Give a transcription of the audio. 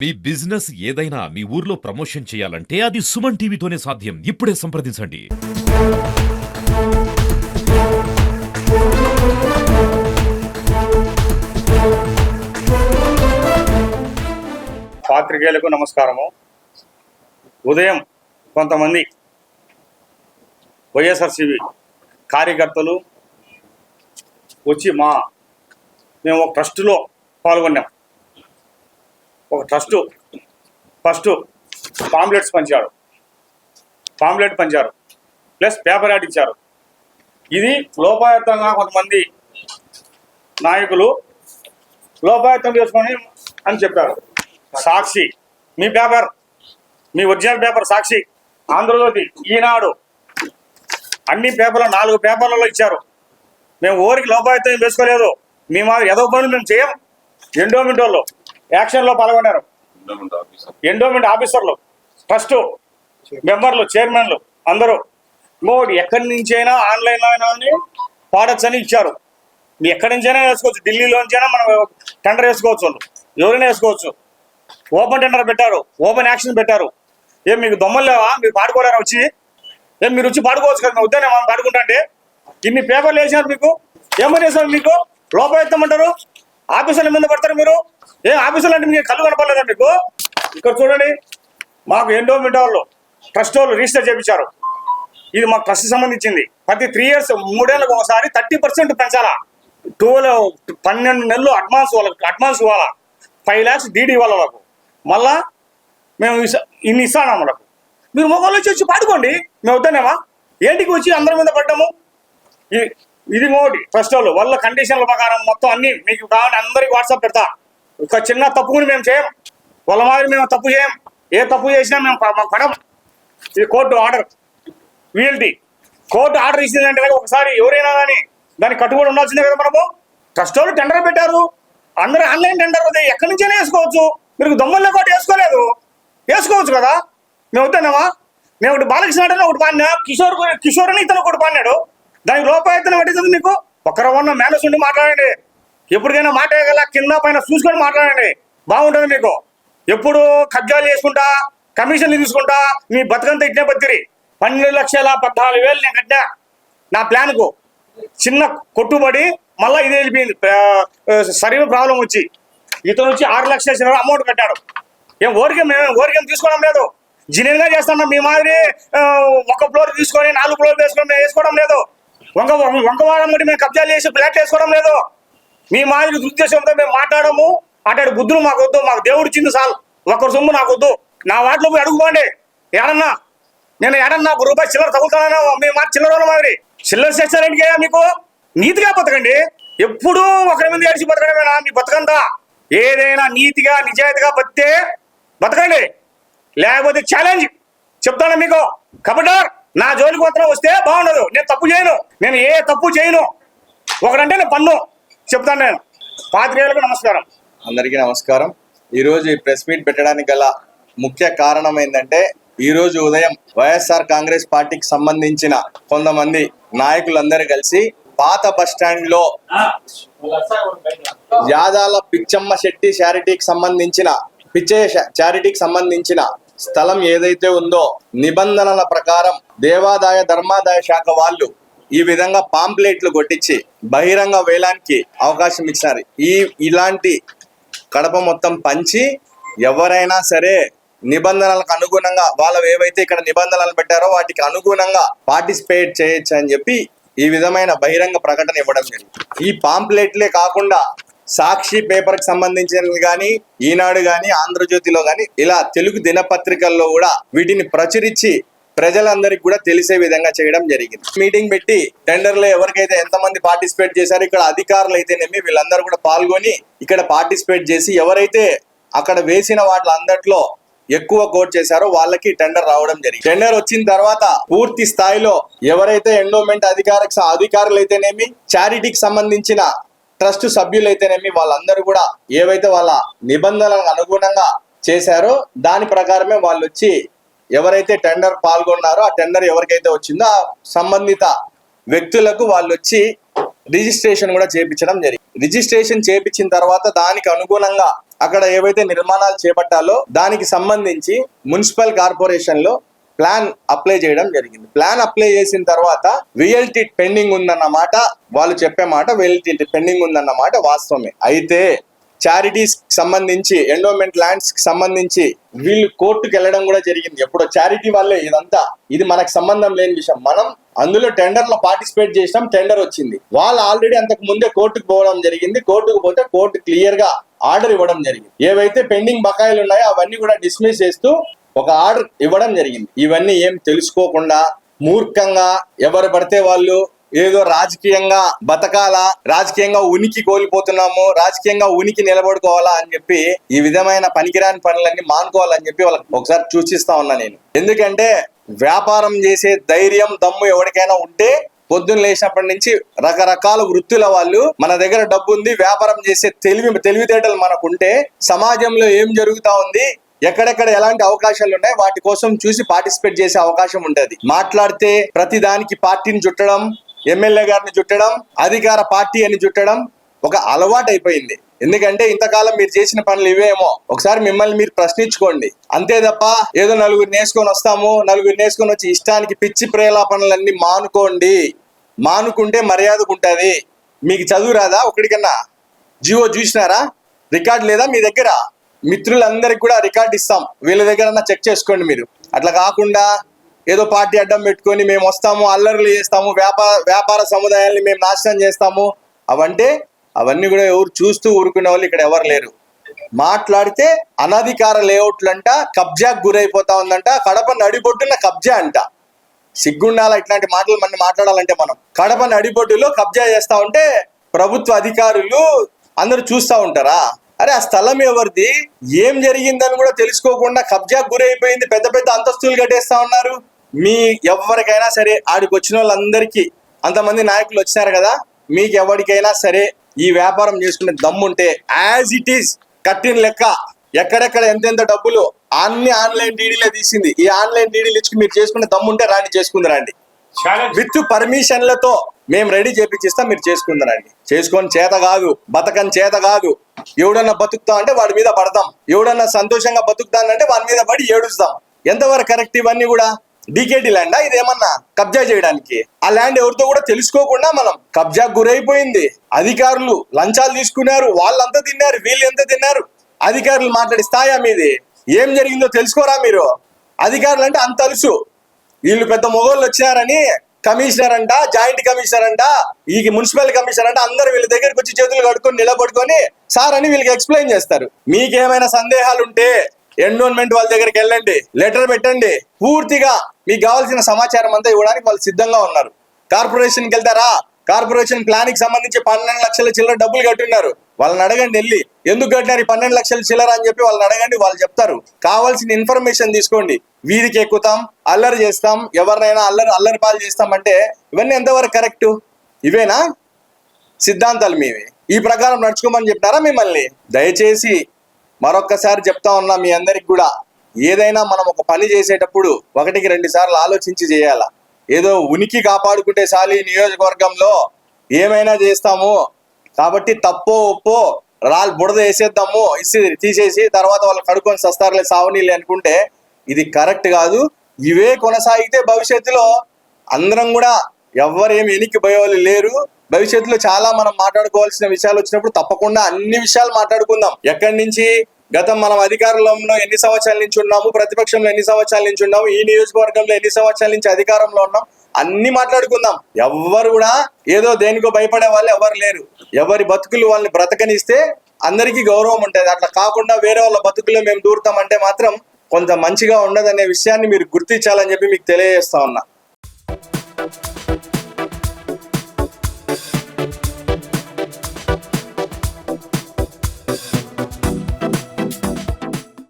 మీ business ఏదైనా మీ ఊర్లో promotion చేయాలంటే అది సుమన్ టీవీతోనే సాధ్యం. ఇప్పుడే సంప్రదించండి. పాత్రికేయులకు నమస్కారము. ఉదయం కొంతమంది వైఎస్ఆర్సీపీ కార్యకర్తలు వచ్చి మేము ఒక ట్రస్టులో పాల్గొన్నాం. ఒక ట్రస్టు ఫస్ట్ పాంప్లెట్ పంచారు ప్లస్ పేపర్ యాడ్ ఇచ్చారు. ఇది లోపాయుక్తంగా కొంతమంది నాయకులు లోపాయుక్తం చేసుకొని అని చెప్పారు. సాక్షి మీ పేపర్, మీ ఒరిజినల్ పేపర్ సాక్షి, ఆంధ్రజ్యోతి, ఈనాడు అన్ని పేపర్లు 4 పేపర్లలో ఇచ్చారు. మేము ఊరికి లోపాయుక్తం వేసుకోలేదు. మీ మాది ఏదో పనులు మేము చేయం. ఎండోమెంట్ వాళ్ళు యాక్షన్లో పాల్గొన్నారు. ఎండోమెంట్ ఆఫీసర్లు, ట్రస్ట్ మెంబర్లు, చైర్మన్లు అందరూ ఇంకోటి ఎక్కడి నుంచైనా ఆన్లైన్లో అయినా పాడొచ్చని ఇచ్చారు. మీ ఎక్కడి నుంచైనా వేసుకోవచ్చు. ఢిల్లీలోంచైనా మనం టెండర్ వేసుకోవచ్చు. వాళ్ళు ఎవరైనా వేసుకోవచ్చు. ఓపెన్ టెండర్ పెట్టారు, ఓపెన్ యాక్షన్ పెట్టారు. ఏం మీకు దొమ్మలు లేవా? మీరు పాడుకోలేరా? వచ్చి మీరు వచ్చి పాడుకోవచ్చు కదా. మేము వద్దానే మనం పాడుకుంటా అంటే ఇన్ని పేపర్లు వేసినారు. మీకు ఏమని వేసారు? మీకు లోపాయుక్తం అంటారు. ఆఫీసుల మీద పడతారు మీరు. ఆఫీసులు అంటే మీకు కళ్ళు కనపడలేదా మీకు? ఇక్కడ చూడండి, మాకు ఎండోమెంట్ వాళ్ళు ట్రస్ట్ వాళ్ళు రిజిస్టర్ చేయించారు. ఇది మాకు ట్రస్ట్ సంబంధించింది. ప్రతి 3 years 3 ఏళ్ళకు ఒకసారి 30% పెంచాలా. 12 నెలలు అడ్వాన్స్ ఇవ్వాలా. 5 lakhs డీడీ ఇవ్వాలి వాళ్ళకు. మళ్ళా మేము ఇన్ని ఇస్తాను మనకు. మీరు మొగలు వచ్చి పాడుకోండి. మేము వద్దనేమా? ఏంటికి వచ్చి అందరి మీద పడ్డాము? ఇది మోటి ట్రస్ట్ వాళ్ళు వాళ్ళ కండిషన్ల ప్రకారం మొత్తం అన్ని మీకు కావాలి. అందరికి వాట్సాప్ పెడతా. ఒక చిన్న తప్పు కూడా మేము చేయం. వాళ్ళ మాదిరి మేము తప్పు చేయం. ఏ తప్పు చేసినా మేము పడం. ఇది కోర్టు ఆర్డర్. వీఎల్టీ కోర్టు ఆర్డర్ ఇచ్చిందంటే ఒకసారి ఎవరైనా కానీ దానికి కట్టుబడి ఉండాల్సిందే కదా. మనము ట్రస్ట్ వాళ్ళు టెండర్ పెట్టారు. అందరూ ఆన్లైన్ టెండర్ ఎక్కడి నుంచైనా వేసుకోవచ్చు. మీరు దొమ్మల్లో కోటి వేసుకోవచ్చు కదా. మేము వద్దన్నామా? నేను ఒకటి బాలకృష్ణ అంటే ఒకటి పాడినా, కిషోర్ అని ఇతను ఒకటి పాడినాడు. దానికి లోపాయుక్తం పట్టింది. మీకు ఒక్కరు ఉన్న మేనేజ్ ఉండి మాట్లాడండి. ఎప్పటికైనా మాట్లాడగల కింద పైన చూసుకొని మాట్లాడండి. బాగుంటుంది మీకు. ఎప్పుడు కబ్జాలు చేసుకుంటా, కమిషన్లు తీసుకుంటా మీ బతుకంతా ఇట్నే బతిరి. 12,14,000 నేను కట్టినా నా ప్లాన్కు. చిన్న కొట్టుబడి మళ్ళీ ఇది వెళ్ళిపోయింది. సర్వే ప్రాబ్లం వచ్చి ఇతను వచ్చి 6 లక్షల అమౌంట్ కట్టాడు. ఓరికేం తీసుకోవడం లేదు. జినియన్గా చేస్తున్నాం. మీ మాదిరి ఒక ఫ్లోర్ తీసుకొని 4 ఫ్లోర్ వేసుకొని మేము వేసుకోవడం లేదు. వంకవాదం బట్టి మేము కబ్జాలు చేసి ఫ్లాట్ వేసుకోవడం లేదు. మీ మాదిరి ఉద్దేశంతో మేము మాట్లాడము. అటు బుద్ధులు మాకు వద్దు. మాకు దేవుడు ఇచ్చింది చాలు. ఒకరి సొమ్ము నాకు వద్దు. నా వాటిలో పోయి అడుగుకోండి. ఏడన్నా నేను ₹1 చిల్లర తగులుతానన్నా మీ మాట చిల్లర మాదిరి చిల్లర చేస్తారేంటి? మీకు నీతిగా బతకండి. ఎప్పుడూ ఒకరి మీద ఏడిచి బతకడమేనా మీ బతకంతా? ఏదైనా నీతిగా నిజాయితీగా బతకండి. లేకపోతే ఛాలెంజ్ చెప్తాను మీకు. కబడ్డార్ నా జోలికి మాత్రం వస్తే బాగుండదు. నేను తప్పు చేయను. నేను ఏ తప్పు చేయను. ఒకడంటే నేను పన్ను చెప్తాను. నేను పాత్రికేయులకు నమస్కారం. అందరికీ నమస్కారం. ఈరోజు ఈ ప్రెస్ మీట్ పెట్టడానికి గల ముఖ్య కారణం ఏంటంటే, ఈరోజు ఉదయం వైఎస్ఆర్ కాంగ్రెస్ పార్టీకి సంబంధించిన కొంతమంది నాయకులందరూ కలిసి పాత బస్ స్టాండ్ లో యాదాల పిచ్చమ్మ శెట్టి చారిటీకి సంబంధించిన స్థలం ఏదైతే ఉందో నిబంధనల ప్రకారం దేవాదాయ ధర్మాదాయ శాఖ వాళ్ళు ఈ విధంగా పాంప్లెట్లు కొట్టించి బహిరంగ వేలానికి అవకాశం ఇచ్చినారు. ఇలాంటి కడప మొత్తం పంచి ఎవరైనా సరే నిబంధనలకు అనుగుణంగా వాళ్ళు ఏవైతే ఇక్కడ నిబంధనలు పెట్టారో వాటికి అనుగుణంగా పార్టిసిపేట్ చేయొచ్చు అని చెప్పి ఈ విధమైన బహిరంగ ప్రకటన ఇవ్వడం జరిగింది. ఈ పాంప్లెట్లే కాకుండా సాక్షి పేపర్కి సంబంధించినవి కానీ, ఈనాడు కానీ, ఆంధ్రజ్యోతిలో కానీ ఇలా తెలుగు దినపత్రికల్లో కూడా వీటిని ప్రచురించి ప్రజలందరికీ కూడా తెలిసే విధంగా చేయడం జరిగింది. మీటింగ్ పెట్టి టెండర్లో ఎవరికైతే ఎంతమంది పార్టిసిపేట్ చేశారో ఇక్కడ అధికారులు అయితేనేమి వీళ్ళందరూ కూడా పాల్గొని ఇక్కడ పార్టిసిపేట్ చేసి ఎవరైతే అక్కడ వేసిన వాటిలో ఎక్కువ కోట్ చేశారో వాళ్ళకి టెండర్ రావడం జరిగింది. టెండర్ వచ్చిన తర్వాత పూర్తి స్థాయిలో ఎవరైతే ఎండోమెంట్ అధికారులు అయితేనేమి, చారిటీకి సంబంధించిన ట్రస్ట్ సభ్యులైతేనేమి వాళ్ళందరూ కూడా ఏవైతే వాళ్ళ నిబంధనలకు అనుగుణంగా చేశారో దాని ప్రకారమే వాళ్ళు వచ్చి ఎవరైతే టెండర్ పాల్గొన్నారో ఆ టెండర్ ఎవరికైతే వచ్చిందో ఆ సంబంధిత వ్యక్తులకు వాళ్ళు వచ్చి రిజిస్ట్రేషన్ కూడా చేయించడం జరిగింది. రిజిస్ట్రేషన్ చేయించిన తర్వాత దానికి అనుగుణంగా అక్కడ ఏవైతే నిర్మాణాలు చేపట్టాలో దానికి సంబంధించి మున్సిపల్ కార్పొరేషన్ లో ప్లాన్ అప్లై చేయడం జరిగింది. ప్లాన్ అప్లై చేసిన తర్వాత విఎల్టీ పెండింగ్ ఉందన్నమాట, వాళ్ళు చెప్పే మాట విఎల్టీ పెండింగ్ ఉందన్నమాట వాస్తవమే. అయితే చారిటీస్ సంబంధించి ఎండోమెంట్ ల్యాండ్స్ కి సంబంధించి వీళ్ళు కోర్టుకు వెళ్ళడం కూడా జరిగింది. ఎప్పుడో చారిటీ వాళ్ళే ఇదంతా, ఇది మనకు సంబంధం లేని విషయం. మనం అందులో టెండర్ లో పార్టిసిపేట్ చేసినాం, టెండర్ వచ్చింది. వాళ్ళు ఆల్రెడీ అంతకు ముందే కోర్టుకు పోవడం జరిగింది. కోర్టుకు పోతే కోర్టు క్లియర్ గా ఆర్డర్ ఇవ్వడం జరిగింది. ఏవైతే పెండింగ్ బకాయిలు ఉన్నాయో అవన్నీ కూడా డిస్మిస్ చేస్తూ ఒక ఆర్డర్ ఇవ్వడం జరిగింది. ఇవన్నీ ఏం తెలుసుకోకుండా మూర్ఖంగా ఎవరు పడితే వాళ్ళు ఏదో రాజకీయంగా బతకాలా, రాజకీయంగా ఉనికి కోల్పోతున్నాము, రాజకీయంగా ఉనికి నిలబడుకోవాలా అని చెప్పి ఈ విధమైన పనికిరాని పనులన్నీ మానుకోవాలని చెప్పి వాళ్ళకి ఒకసారి సూచిస్తా ఉన్నా నేను. ఎందుకంటే వ్యాపారం చేసే ధైర్యం దమ్ము ఎవరికైనా ఉంటే పొద్దున్న లేచినప్పటి నుంచి రకరకాల వృత్తుల వాళ్ళు మన దగ్గర డబ్బు ఉంది, వ్యాపారం చేసే తెలివితేటలు మనకుంటే సమాజంలో ఏం జరుగుతా ఉంది, ఎక్కడెక్కడ ఎలాంటి అవకాశాలు ఉన్నాయి వాటి కోసం చూసి పార్టిసిపేట్ చేసే అవకాశం ఉంటది. మాట్లాడితే ప్రతి దానికి పార్టీని చుట్టడం, ఎమ్మెల్యే గారిని చుట్టడం, అధికార పార్టీ అని చుట్టడం ఒక అలవాటు అయిపోయింది. ఎందుకంటే ఇంతకాలం మీరు చేసిన పనులు ఇవేమో, ఒకసారి మిమ్మల్ని మీరు ప్రశ్నించుకోండి. అంతే తప్ప ఏదో నలుగురు నేసుకొని వస్తాము, నలుగురు నేసుకొని వచ్చి ఇష్టానికి పిచ్చి ప్రేలాపనలన్నీ మానుకోండి. మానుకుంటే మర్యాదకు ఉంటది. మీకు చదువు రాదా? ఒకటికన్నా జియో చూసినారా? రికార్డు లేదా మీ దగ్గర? మిత్రులందరికి కూడా రికార్డు ఇస్తాం, వీళ్ళ దగ్గర చెక్ చేసుకోండి మీరు. అట్లా కాకుండా ఏదో పార్టీ అడ్డం పెట్టుకొని మేము వస్తాము, అల్లర్లు చేస్తాము, వ్యాపార సముదాయాన్ని మేము నాశనం చేస్తాము అవన్నీ కూడా ఎవరు చూస్తూ ఊరుకునే వాళ్ళు ఇక్కడ ఎవరు లేరు. మాట్లాడితే అనధికార లేఅవుట్లంట కబ్జాకు గురైపోతా ఉందంట. కడప నడిబొడ్డున కబ్జా అంట. సిగ్గుండాల ఇట్లాంటి మాటలు మనం మాట్లాడాలంటే. మనం కడప నడిబొడ్డులో కబ్జా చేస్తా ఉంటే ప్రభుత్వ అధికారులు అందరూ చూస్తా ఉంటారా? అరే ఆ స్థలం ఎవరిది, ఏం జరిగిందని కూడా తెలుసుకోకుండా కబ్జాకు గురైపోయింది, పెద్ద పెద్ద అంతస్తులు కట్టేస్తా ఉన్నారు. మీ ఎవరికైనా సరే ఆడికి వచ్చిన వాళ్ళందరికీ అంతమంది నాయకులు వచ్చినారు కదా, మీకు ఎవరికైనా సరే ఈ వ్యాపారం చేసుకునే దమ్ముంటే యాజ్ ఇట్ ఈస్ కట్టిన లెక్క ఎక్కడెక్కడ ఎంతెంత డబ్బులు అన్ని ఆన్లైన్ డీడీలే తీసింది. ఈ ఆన్లైన్ డీడీలు ఇచ్చి మీరు చేసుకునే దమ్ముంటే రాండి, చేసుకుందరండి. విత్ పర్మిషన్లతో మేము రెడీ చేపించిస్తాం, మీరు చేసుకుందరండి. చేసుకొని చేత కాదు, బతకని చేత కాదు. ఎవడన్నా బతుకుతా అంటే వాడి మీద పడతాం, ఎవడన్నా సంతోషంగా బతుకుతానంటే వాడి మీద పడి ఏడుస్తాం. ఎంతవరకు కరెక్ట్? ఇవన్నీ కూడా డీకేటీ ల్యాండా ఇదేమన్నా కబ్జా చేయడానికి? ఆ ల్యాండ్ ఎవరితో కూడా తెలుసుకోకుండా మనం కబ్జా గురైపోయింది. అధికారులు లంచాలు తీసుకున్నారు, వాళ్ళంతా తిన్నారు, వీళ్ళు ఎంత తిన్నారు. అధికారులు మాట్లాడి స్థాయా మీది? ఏం జరిగిందో తెలుసుకోరా మీరు? అధికారులు అంటే అంత తెలుసు, వీళ్ళు పెద్ద మొగోళ్ళు వచ్చినారని కమిషనర్ అంట, జాయింట్ కమిషనర్ అంట, ఈ మున్సిపల్ కమిషనర్ అంట, అందరు వీళ్ళ దగ్గరికి వచ్చి చేతులు కడుక్కొని నిలబడుకొని సార్ అని వీళ్ళకి ఎక్స్ప్లెయిన్ చేస్తారు. మీకేమైనా సందేహాలు ఉంటే ఎండోన్మెంట్ వాళ్ళ దగ్గరికి వెళ్ళండి, లెటర్ పెట్టండి, పూర్తిగా మీకు కావాల్సిన సమాచారం అంతా ఇవ్వడానికి వాళ్ళు సిద్ధంగా ఉన్నారు. కార్పొరేషన్కి వెళ్తారా? కార్పొరేషన్ ప్లాన్ కి సంబంధించి 12 లక్షల చిల్లర డబ్బులు కట్టున్నారు. వాళ్ళని అడగండి, వెళ్ళి ఎందుకు కట్టినారు 12 లక్షల చిల్లర అని చెప్పి వాళ్ళని అడగండి, వాళ్ళు చెప్తారు. కావాల్సిన ఇన్ఫర్మేషన్ తీసుకోండి. వీధికి ఎక్కుతాం, అల్లరి చేస్తాం, ఎవరినైనా అల్లరి పాలు చేస్తాం అంటే ఇవన్నీ ఎంతవరకు కరెక్ట్? ఇవేనా సిద్ధాంతాలు మీవి? ఈ ప్రకారం నడుచుకోమని చెప్పినారా మిమ్మల్ని? దయచేసి మరొక్కసారి చెప్తా ఉన్నా మీ అందరికి కూడా, ఏదైనా మనం ఒక పని చేసేటప్పుడు 1-2 సార్లు ఆలోచించి చేయాలా. ఏదో ఉనికి కాపాడుకుంటే చాలు ఈ నియోజకవర్గంలో ఏమైనా చేస్తాము కాబట్టి తప్పో ఒప్పో బుడద వేసేద్దాము, తీసేసి తర్వాత వాళ్ళు కడుక్కొని సస్తారులే సావనీలే అనుకుంటే ఇది కరెక్ట్ కాదు. ఇవే కొనసాగితే భవిష్యత్తులో అందరం కూడా ఎవరేమి ఎనికి పోయేవాళ్ళు లేరు. భవిష్యత్తులో చాలా మనం మాట్లాడుకోవాల్సిన విషయాలు వచ్చినప్పుడు తప్పకుండా అన్ని విషయాలు మాట్లాడుకుందాం. ఎక్కడి నుంచి గతం మనం అధికారంలో ఎన్ని సంవత్సరాల నుంచి ఉన్నాము, ప్రతిపక్షంలో ఎన్ని సంవత్సరాల నుంచి ఉన్నాము, ఈ నియోజకవర్గంలో ఎన్ని సంవత్సరాల నుంచి అధికారంలో ఉన్నాం, అన్ని మాట్లాడుకుందాం. ఎవ్వరు కూడా ఏదో దేనికో భయపడే వాళ్ళు ఎవరు లేరు. ఎవరి బతుకులు వాళ్ళని బ్రతకనిస్తే అందరికీ గౌరవం ఉంటుంది. అట్లా కాకుండా వేరే వాళ్ళ బతుకుల్లో మేము దూరుతామంటే మాత్రం కొంత మంచిగా ఉండదనే విషయాన్ని మీరు గుర్తించాలని చెప్పి మీకు తెలియజేస్తా ఉన్నా.